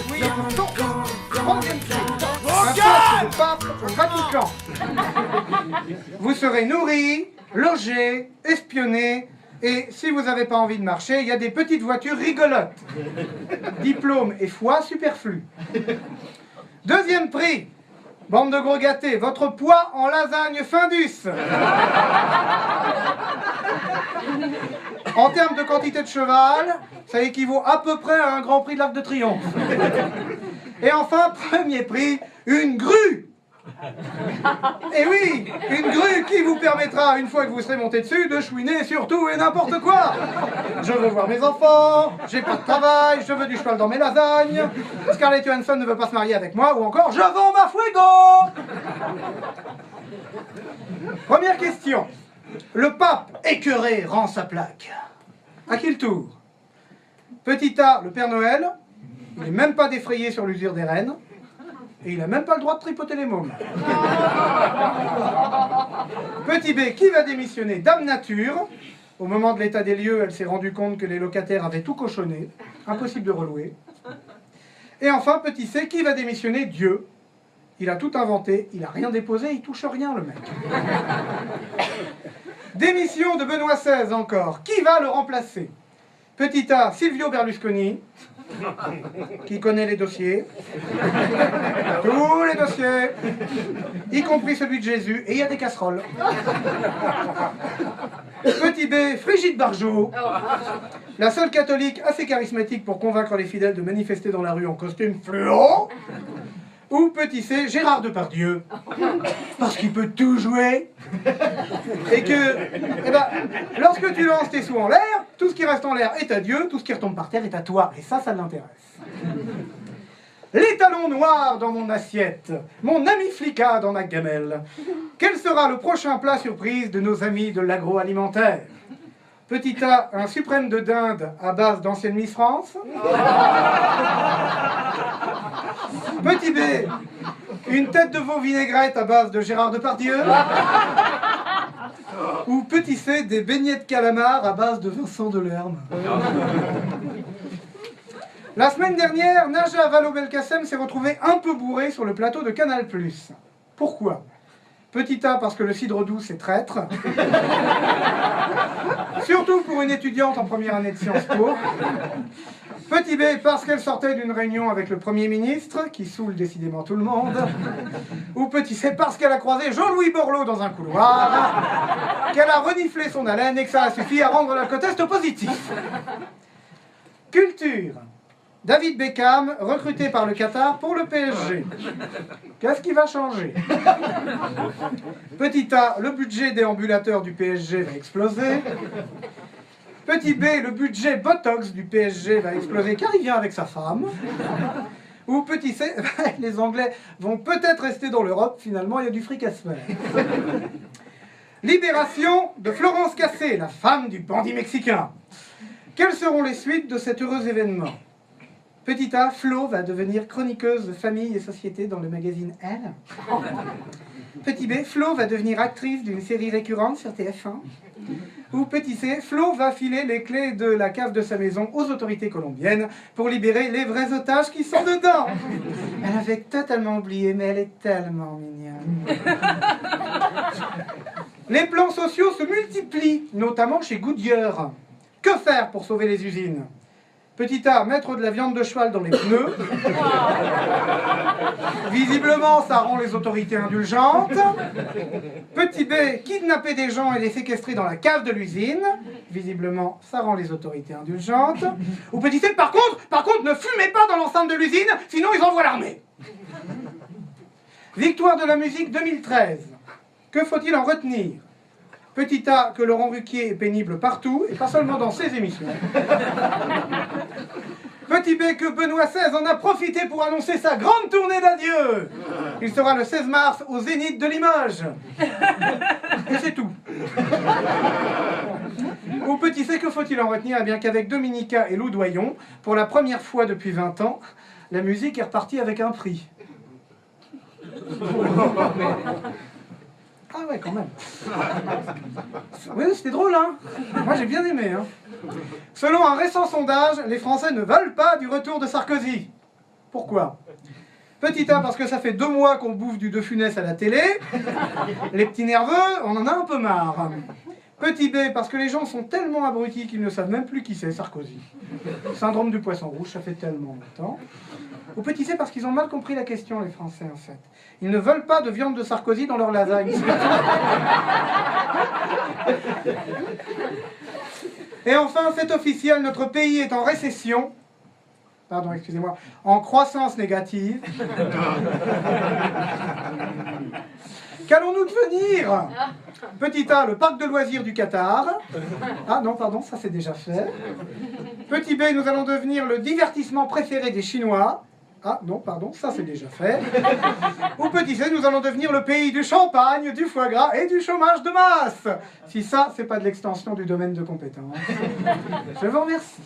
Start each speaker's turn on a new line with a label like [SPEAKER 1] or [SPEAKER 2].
[SPEAKER 1] Oui, non. Troisième prix. Un poste de pape au Vatican. Vous serez nourri, logé, espionné, et si vous n'avez pas envie de marcher, il y a des petites voitures rigolotes. Diplôme et foi superflu. Deuxième prix. Bande de gros gâtés, votre poids en lasagne Findus. En termes de quantité de cheval, ça équivaut à peu près à un Grand Prix de l'Arc de Triomphe. Et enfin, premier prix, une grue. Et oui, une grue qui vous permettra, une fois que vous serez monté dessus, de chouiner sur tout et n'importe quoi. Je veux voir mes enfants, j'ai pas de travail, je veux du cheval dans mes lasagnes, Scarlett Johansson ne veut pas se marier avec moi, ou encore, je vends ma Fuego. Première question. Le pape écœuré rend sa plaque. À qui le tour? Petit A, le Père Noël, il n'est même pas défrayé sur l'usure des rennes, et il n'a même pas le droit de tripoter les mômes. Petit B, qui va démissionner? Dame Nature. Au moment de l'état des lieux, elle s'est rendue compte que les locataires avaient tout cochonné. Impossible de relouer. Et enfin, petit C, qui va démissionner? Dieu. Il a tout inventé, il n'a rien déposé, il touche rien, le mec. Démission de Benoît XVI encore. Qui va le remplacer? Petit A, Silvio Berlusconi, qui connaît les dossiers. Tous les dossiers, y compris celui de Jésus, et il y a des casseroles. Petit B, Brigitte Bardot, la seule catholique assez charismatique pour convaincre les fidèles de manifester dans la rue en costume fluo. Ou petit C, Gérard Depardieu, parce qu'il peut tout jouer, et que, lorsque tu lances tes sous en l'air, tout ce qui reste en l'air est à Dieu, tout ce qui retombe par terre est à toi, et ça l'intéresse. Les talons noirs dans mon assiette, mon ami flicka dans ma gamelle. Quel sera le prochain plat surprise de nos amis de l'agroalimentaire? Petit A, un suprême de dinde à base d'ancienne Miss France. Petit B, une tête de veau vinaigrette à base de Gérard Depardieu. Ou petit C, des beignets de calamar à base de Vincent Delerme. La semaine dernière, Najat Vallaud-Belkacem s'est retrouvée un peu bourrée sur le plateau de Canal+. Pourquoi? Petit A, parce que le cidre doux, c'est traître. Surtout pour une étudiante en première année de Sciences Po. Petit B, parce qu'elle sortait d'une réunion avec le Premier ministre, qui saoule décidément tout le monde. Ou petit C, parce qu'elle a croisé Jean-Louis Borloo dans un couloir, qu'elle a reniflé son haleine et que ça a suffi à rendre l'alcotest positif. Culture. David Beckham, recruté par le Qatar pour le PSG. Qu'est-ce qui va changer? Petit A, le budget déambulateur du PSG va exploser. Petit B, le budget Botox du PSG va exploser car il vient avec sa femme. Ou petit C, les Anglais vont peut-être rester dans l'Europe, finalement il y a du fric à se faire. Libération de Florence Cassé, la femme du bandit mexicain. Quelles seront les suites de cet heureux événement? Petit A, Flo va devenir chroniqueuse de famille et société dans le magazine Elle. Petit B, Flo va devenir actrice d'une série récurrente sur TF1. Ou petit C, Flo va filer les clés de la cave de sa maison aux autorités colombiennes pour libérer les vrais otages qui sont dedans. Elle avait totalement oublié, mais elle est tellement mignonne. Les plans sociaux se multiplient, notamment chez Goodyear. Que faire pour sauver les usines? Petit A, mettre de la viande de cheval dans les pneus. Visiblement, ça rend les autorités indulgentes. Petit B, kidnapper des gens et les séquestrer dans la cave de l'usine. Visiblement, ça rend les autorités indulgentes. Ou petit C, par contre, ne fumez pas dans l'enceinte de l'usine, sinon ils envoient l'armée. Victoire de la musique 2013. Que faut-il en retenir? Petit A, que Laurent Ruquier est pénible partout, et pas seulement dans ses émissions. Petit B, que Benoît XVI en a profité pour annoncer sa grande tournée d'adieu. Il sera le 16 mars au Zénith de Limoges. Et c'est tout. Ou petit C, que faut-il en retenir? Eh bien qu'avec Dominica et Lou Doyon, pour la première fois depuis 20 ans, la musique est repartie avec un prix. Ah ouais, quand même. Oui, c'était drôle, hein. Moi, j'ai bien aimé, hein. Selon un récent sondage, les Français ne veulent pas du retour de Sarkozy. Pourquoi? Petit A, parce que ça fait 2 mois qu'on bouffe du De Funès à la télé. Les petits nerveux, on en a un peu marre. Petit B, parce que les gens sont tellement abrutis qu'ils ne savent même plus qui c'est, Sarkozy. Syndrome du poisson rouge, ça fait tellement longtemps. Ou petit C, parce qu'ils ont mal compris la question, les Français, en fait. Ils ne veulent pas de viande de Sarkozy dans leur lasagne. Et enfin, c'est officiel, notre pays est en récession. Pardon, excusez-moi. En croissance négative. Qu'allons-nous devenir? Petit A, le parc de loisirs du Qatar. Ah non, pardon, ça c'est déjà fait. Petit B, nous allons devenir le divertissement préféré des Chinois. Ah non, pardon, ça c'est déjà fait. Ou petit C, nous allons devenir le pays du champagne, du foie gras et du chômage de masse. Si ça, c'est pas de l'extension du domaine de compétence. Je vous remercie.